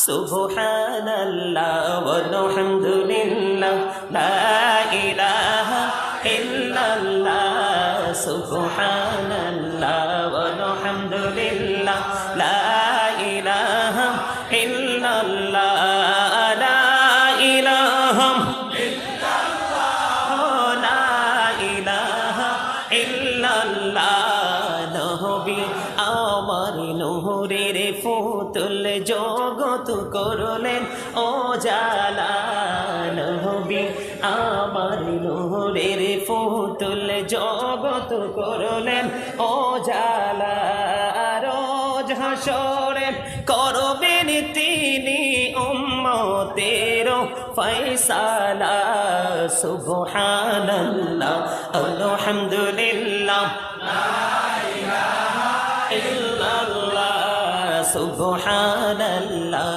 সুবহানাল্লাহ ওয়ালহামদুলিল্লাহ লা ইলাহা ইল্লাল্লাহ সুবহানাল্লাহ ওয়ালহামদুলিল্লাহ লা ইলাহা ইল্লাল্লাহ লা ইলাহা নবী আমার নূরের ফুতুল জগত করলেন ও জালা নবী আমার নূরের ফুতুল জগত করলেন ও জালা রোজ হাসরে করবেন তিনি উম্মতের ফয়সালা সুবহানাল্লাহ আলহামদুলিল্লাহ ইল্লাল্লাহ সুবহানাল্লাহ।